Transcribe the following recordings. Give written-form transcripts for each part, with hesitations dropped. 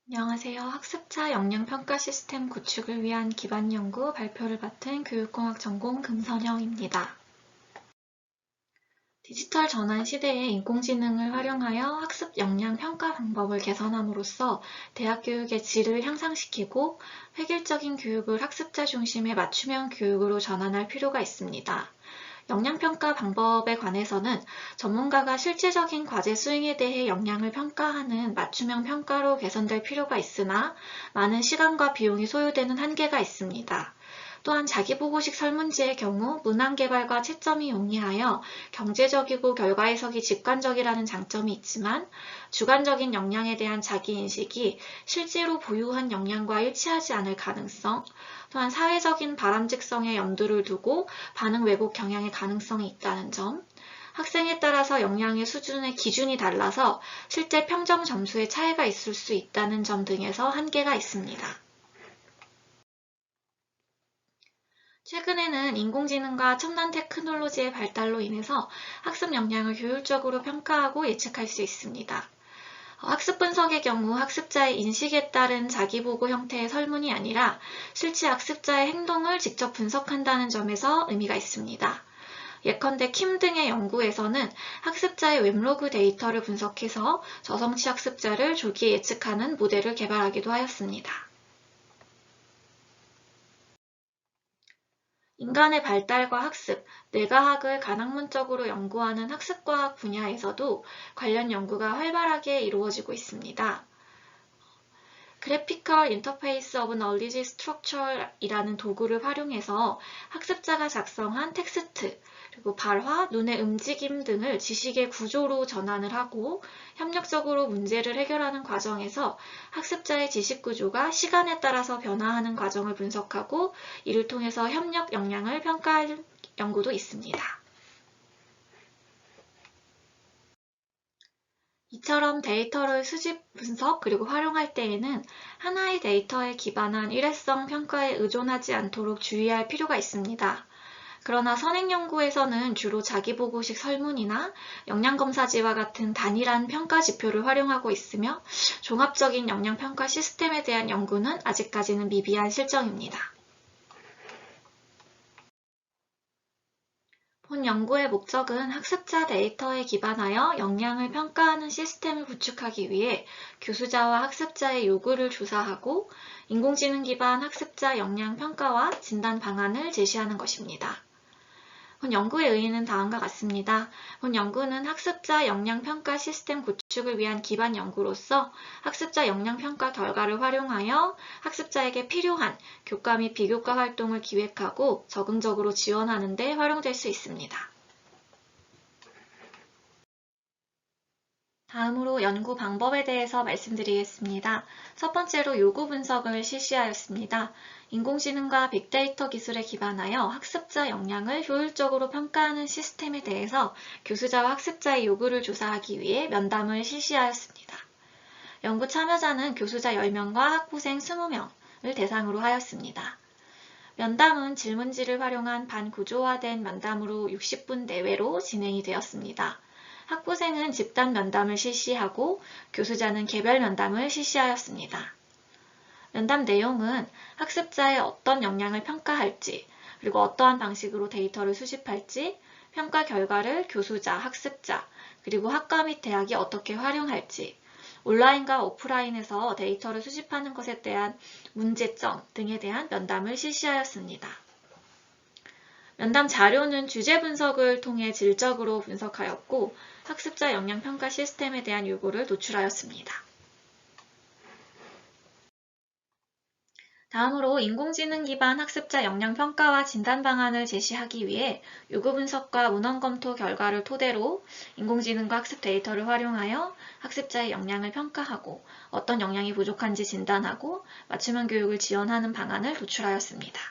안녕하세요. 학습자 역량평가 시스템 구축을 위한 기반 연구 발표를 맡은 교육공학 전공 금선영입니다. 디지털 전환 시대에 인공지능을 활용하여 학습 역량 평가 방법을 개선함으로써 대학 교육의 질을 향상시키고 획일적인 교육을 학습자 중심의 맞춤형 교육으로 전환할 필요가 있습니다. 역량평가 방법에 관해서는 전문가가 실제적인 과제 수행에 대해 역량을 평가하는 맞춤형 평가로 개선될 필요가 있으나 많은 시간과 비용이 소요되는 한계가 있습니다. 또한 자기보고식 설문지의 경우 문항 개발과 채점이 용이하여 경제적이고 결과 해석이 직관적이라는 장점이 있지만 주관적인 역량에 대한 자기인식이 실제로 보유한 역량과 일치하지 않을 가능성, 또한 사회적인 바람직성에 염두를 두고 반응 왜곡 경향의 가능성이 있다는 점, 학생에 따라서 역량의 수준의 기준이 달라서 실제 평점 점수에 차이가 있을 수 있다는 점 등에서 한계가 있습니다. 최근에는 인공지능과 첨단 테크놀로지의 발달로 인해서 학습 역량을 효율적으로 평가하고 예측할 수 있습니다. 학습 분석의 경우 학습자의 인식에 따른 자기보고 형태의 설문이 아니라 실제 학습자의 행동을 직접 분석한다는 점에서 의미가 있습니다. 예컨대 킴 등의 연구에서는 학습자의 웹로그 데이터를 분석해서 저성치 학습자를 조기에 예측하는 모델을 개발하기도 하였습니다. 인간의 발달과 학습, 뇌과학을 간학문적으로 연구하는 학습과학 분야에서도 관련 연구가 활발하게 이루어지고 있습니다. 그래피컬 인터페이스 오브 널리지 스트럭처이라는 도구를 활용해서 학습자가 작성한 텍스트, 그리고 발화, 눈의 움직임 등을 지식의 구조로 전환을 하고 협력적으로 문제를 해결하는 과정에서 학습자의 지식 구조가 시간에 따라서 변화하는 과정을 분석하고 이를 통해서 협력 역량을 평가할 연구도 있습니다. 이처럼 데이터를 수집, 분석, 그리고 활용할 때에는 하나의 데이터에 기반한 일회성 평가에 의존하지 않도록 주의할 필요가 있습니다. 그러나 선행연구에서는 주로 자기보고식 설문이나 역량검사지와 같은 단일한 평가 지표를 활용하고 있으며 종합적인 역량평가 시스템에 대한 연구는 아직까지는 미비한 실정입니다. 본 연구의 목적은 학습자 데이터에 기반하여 역량을 평가하는 시스템을 구축하기 위해 교수자와 학습자의 요구를 조사하고 인공지능 기반 학습자 역량 평가와 진단 방안을 제시하는 것입니다. 본 연구의 의의는 다음과 같습니다. 본 연구는 학습자 역량평가 시스템 구축을 위한 기반 연구로서 학습자 역량평가 결과를 활용하여 학습자에게 필요한 교과 및 비교과 활동을 기획하고 적응적으로 지원하는 데 활용될 수 있습니다. 다음으로 연구 방법에 대해서 말씀드리겠습니다. 첫 번째로 요구 분석을 실시하였습니다. 인공지능과 빅데이터 기술에 기반하여 학습자 역량을 효율적으로 평가하는 시스템에 대해서 교수자와 학습자의 요구를 조사하기 위해 면담을 실시하였습니다. 연구 참여자는 교수자 10명과 학부생 20명을 대상으로 하였습니다. 면담은 질문지를 활용한 반구조화된 면담으로 60분 내외로 진행이 되었습니다. 학부생은 집단 면담을 실시하고 교수자는 개별 면담을 실시하였습니다. 면담 내용은 학습자의 어떤 역량을 평가할지, 그리고 어떠한 방식으로 데이터를 수집할지, 평가 결과를 교수자, 학습자, 그리고 학과 및 대학이 어떻게 활용할지, 온라인과 오프라인에서 데이터를 수집하는 것에 대한 문제점 등에 대한 면담을 실시하였습니다. 면담 자료는 주제 분석을 통해 질적으로 분석하였고 학습자 역량평가 시스템에 대한 요구를 노출하였습니다. 다음으로 인공지능 기반 학습자 역량평가와 진단 방안을 제시하기 위해 요구 분석과 문헌 검토 결과를 토대로 인공지능과 학습 데이터를 활용하여 학습자의 역량을 평가하고 어떤 역량이 부족한지 진단하고 맞춤형 교육을 지원하는 방안을 도출하였습니다.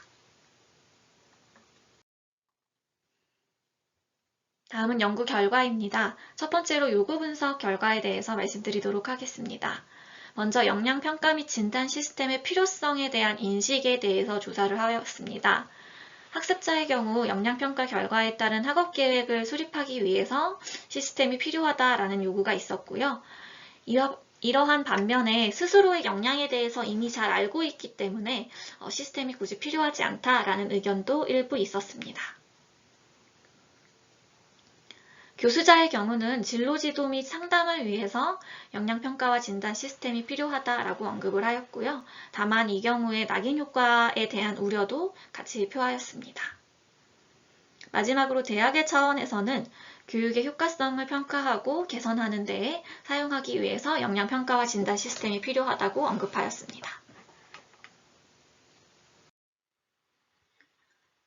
다음은 연구 결과입니다. 첫 번째로 요구 분석 결과에 대해서 말씀드리도록 하겠습니다. 먼저 역량평가 및 진단 시스템의 필요성에 대한 인식에 대해서 조사를 하였습니다. 학습자의 경우 역량평가 결과에 따른 학업계획을 수립하기 위해서 시스템이 필요하다라는 요구가 있었고요. 이와 이러한 반면에 스스로의 역량에 대해서 이미 잘 알고 있기 때문에 시스템이 굳이 필요하지 않다라는 의견도 일부 있었습니다. 교수자의 경우는 진로 지도 및 상담을 위해서 역량평가와 진단 시스템이 필요하다라고 언급을 하였고요. 다만 이 경우에 낙인 효과에 대한 우려도 같이 표하였습니다. 마지막으로 대학의 차원에서는 교육의 효과성을 평가하고 개선하는 데에 사용하기 위해서 역량평가와 진단 시스템이 필요하다고 언급하였습니다.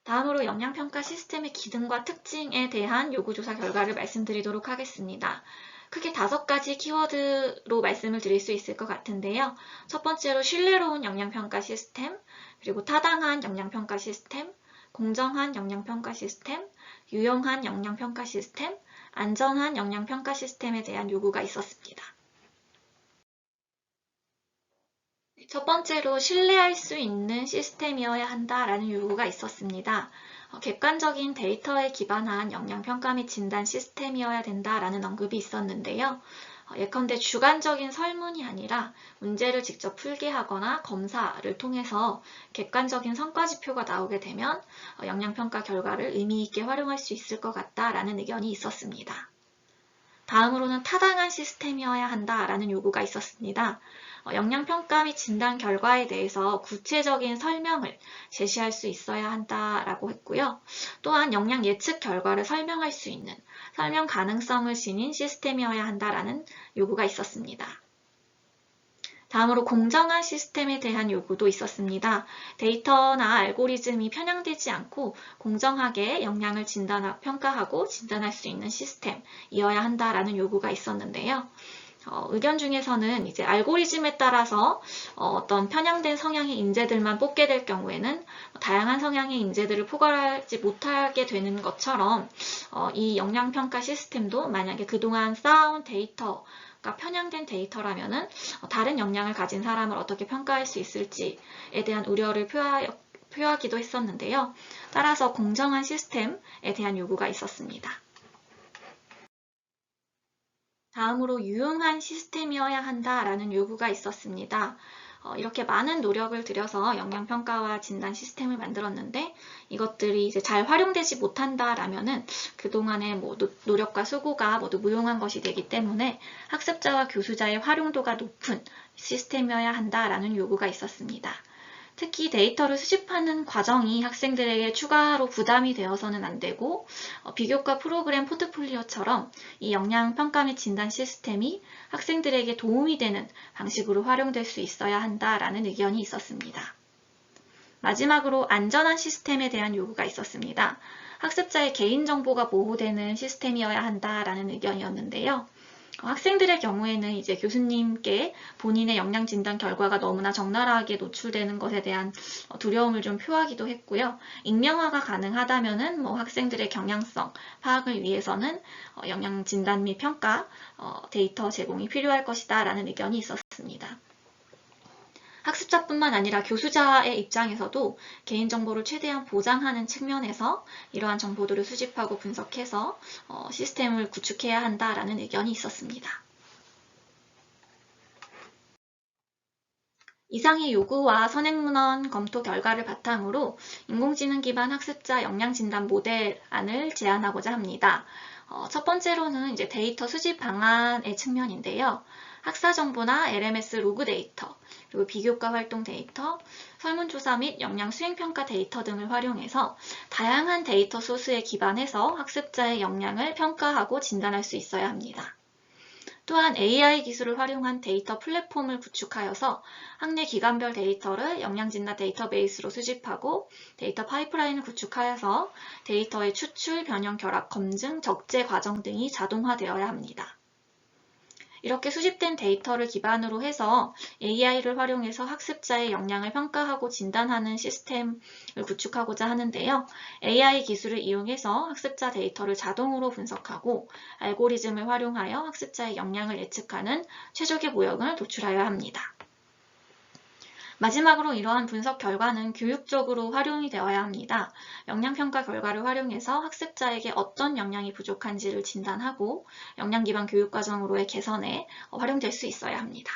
다음으로 역량평가 시스템의 기능과 특징에 대한 요구조사 결과를 말씀드리도록 하겠습니다. 크게 5가지 키워드로 말씀을 드릴 수 있을 것 같은데요. 첫 번째로 신뢰로운 역량평가 시스템, 그리고 타당한 역량평가 시스템, 공정한 역량평가 시스템, 유용한 역량평가 시스템, 안전한 역량평가 시스템에 대한 요구가 있었습니다. 첫 번째로 신뢰할 수 있는 시스템이어야 한다라는 요구가 있었습니다. 객관적인 데이터에 기반한 역량평가 및 진단 시스템이어야 된다라는 언급이 있었는데요. 예컨대 주관적인 설문이 아니라 문제를 직접 풀게 하거나 검사를 통해서 객관적인 성과지표가 나오게 되면 역량평가 결과를 의미 있게 활용할 수 있을 것 같다라는 의견이 있었습니다. 다음으로는 타당한 시스템이어야 한다라는 요구가 있었습니다. 역량평가 및 진단 결과에 대해서 구체적인 설명을 제시할 수 있어야 한다라고 했고요. 또한 역량 예측 결과를 설명할 수 있는 설명 가능성을 지닌 시스템이어야 한다라는 요구가 있었습니다. 다음으로 공정한 시스템에 대한 요구도 있었습니다. 데이터나 알고리즘이 편향되지 않고 공정하게 역량을 평가하고 진단할 수 있는 시스템이어야 한다라는 요구가 있었는데요. 의견 중에서는 이제 알고리즘에 따라서 어떤 편향된 성향의 인재들만 뽑게 될 경우에는 다양한 성향의 인재들을 포괄하지 못하게 되는 것처럼 이 역량평가 시스템도 만약에 그동안 쌓아온 데이터가 편향된 데이터라면은 다른 역량을 가진 사람을 어떻게 평가할 수 있을지에 대한 우려를 표하기도 했었는데요. 따라서 공정한 시스템에 대한 요구가 있었습니다. 다음으로 유용한 시스템이어야 한다라는 요구가 있었습니다. 이렇게 많은 노력을 들여서 역량평가와 진단 시스템을 만들었는데 이것들이 이제 잘 활용되지 못한다라면은 그동안의 노력과 수고가 모두 무용한 것이 되기 때문에 학습자와 교수자의 활용도가 높은 시스템이어야 한다라는 요구가 있었습니다. 특히 데이터를 수집하는 과정이 학생들에게 추가로 부담이 되어서는 안 되고 비교과 프로그램 포트폴리오처럼 이 역량평가 및 진단 시스템이 학생들에게 도움이 되는 방식으로 활용될 수 있어야 한다라는 의견이 있었습니다. 마지막으로 안전한 시스템에 대한 요구가 있었습니다. 학습자의 개인정보가 보호되는 시스템이어야 한다라는 의견이었는데요. 학생들의 경우에는 이제 교수님께 본인의 역량 진단 결과가 너무나 적나라하게 노출되는 것에 대한 두려움을 좀 표하기도 했고요. 익명화가 가능하다면은 학생들의 경향성 파악을 위해서는 역량 진단 및 평가 데이터 제공이 필요할 것이다 라는 의견이 있었습니다. 학습자뿐만 아니라 교수자의 입장에서도 개인정보를 최대한 보장하는 측면에서 이러한 정보들을 수집하고 분석해서 시스템을 구축해야 한다라는 의견이 있었습니다. 이상의 요구와 선행문헌 검토 결과를 바탕으로 인공지능 기반 학습자 역량 진단 모델안을 제안하고자 합니다. 첫 번째로는 이제 데이터 수집 방안의 측면인데요. 학사 정보나 LMS 로그 데이터, 그리고 비교과 활동 데이터, 설문조사 및 역량 수행평가 데이터 등을 활용해서 다양한 데이터 소스에 기반해서 학습자의 역량을 평가하고 진단할 수 있어야 합니다. 또한 AI 기술을 활용한 데이터 플랫폼을 구축하여서 학내 기관별 데이터를 역량진단 데이터베이스로 수집하고 데이터 파이프라인을 구축하여서 데이터의 추출, 변형, 결합, 검증, 적재 과정 등이 자동화되어야 합니다. 이렇게 수집된 데이터를 기반으로 해서 AI를 활용해서 학습자의 역량을 평가하고 진단하는 시스템을 구축하고자 하는데요. AI 기술을 이용해서 학습자 데이터를 자동으로 분석하고 알고리즘을 활용하여 학습자의 역량을 예측하는 최적의 모형을 도출하여야 합니다. 마지막으로 이러한 분석 결과는 교육적으로 활용이 되어야 합니다. 영양평가 결과를 활용해서 학습자에게 어떤 영양이 부족한지를 진단하고 영양 기반 교육 과정으로의 개선에 활용될 수 있어야 합니다.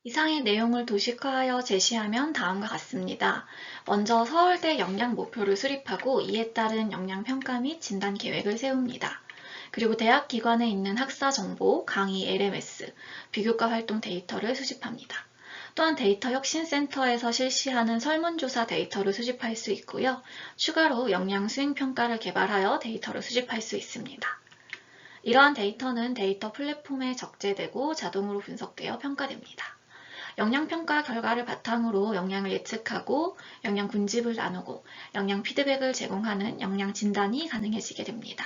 이상의 내용을 도식화하여 제시하면 다음과 같습니다. 먼저 서울대 영양 목표를 수립하고 이에 따른 영양평가 및 진단 계획을 세웁니다. 그리고 대학 기관에 있는 학사 정보, 강의 LMS, 비교과 활동 데이터를 수집합니다. 또한 데이터 혁신센터에서 실시하는 설문조사 데이터를 수집할 수 있고요. 추가로 영양 수행평가를 개발하여 데이터를 수집할 수 있습니다. 이러한 데이터는 데이터 플랫폼에 적재되고 자동으로 분석되어 평가됩니다. 영양평가 결과를 바탕으로 영양을 예측하고 영양 군집을 나누고 영양 피드백을 제공하는 영양 진단이 가능해지게 됩니다.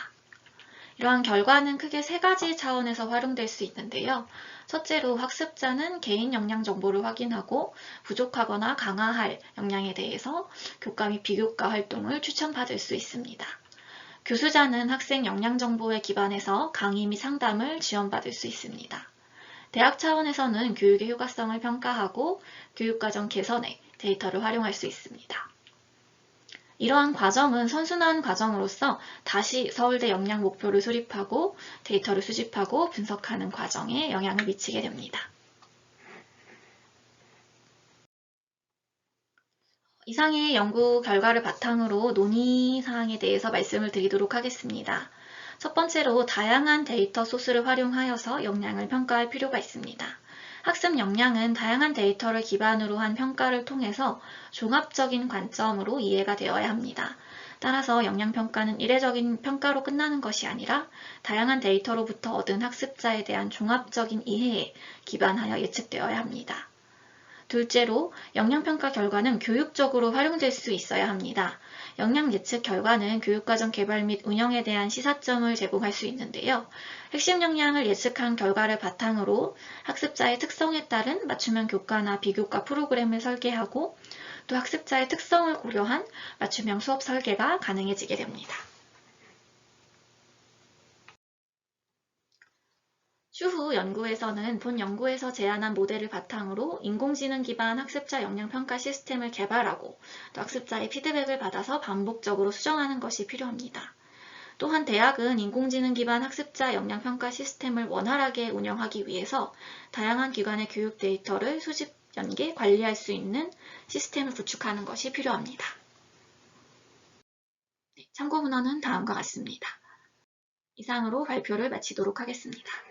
이러한 결과는 크게 세 가지 차원에서 활용될 수 있는데요. 첫째로 학습자는 개인 영양 정보를 확인하고 부족하거나 강화할 영양에 대해서 교과 및 비교과 활동을 추천받을 수 있습니다. 교수자는 학생 영양 정보에 기반해서 강의 및 상담을 지원받을 수 있습니다. 대학 차원에서는 교육의 효과성을 평가하고 교육과정 개선에 데이터를 활용할 수 있습니다. 이러한 과정은 선순환 과정으로서 다시 서울대 영양 목표를 수립하고 데이터를 수집하고 분석하는 과정에 영향을 미치게 됩니다. 이상의 연구 결과를 바탕으로 논의사항에 대해서 말씀을 드리도록 하겠습니다. 첫 번째로 다양한 데이터 소스를 활용하여서 영양을 평가할 필요가 있습니다. 학습 역량은 다양한 데이터를 기반으로 한 평가를 통해서 종합적인 관점으로 이해가 되어야 합니다. 따라서 영양평가는 이례적인 평가로 끝나는 것이 아니라 다양한 데이터로부터 얻은 학습자에 대한 종합적인 이해에 기반하여 예측되어야 합니다. 둘째로 영양평가 결과는 교육적으로 활용될 수 있어야 합니다. 영양 예측 결과는 교육과정 개발 및 운영에 대한 시사점을 제공할 수 있는데요. 핵심 영양을 예측한 결과를 바탕으로 학습자의 특성에 따른 맞춤형 교과나 비교과 프로그램을 설계하고 또 학습자의 특성을 고려한 맞춤형 수업 설계가 가능해지게 됩니다. 추후 연구에서는 본 연구에서 제안한 모델을 바탕으로 인공지능 기반 학습자 영양평가 시스템을 개발하고 또 학습자의 피드백을 받아서 반복적으로 수정하는 것이 필요합니다. 또한 대학은 인공지능 기반 학습자 영양평가 시스템을 원활하게 운영하기 위해서 다양한 기관의 교육 데이터를 수집, 연계, 관리할 수 있는 시스템을 구축하는 것이 필요합니다. 참고 문헌은 다음과 같습니다. 이상으로 발표를 마치도록 하겠습니다.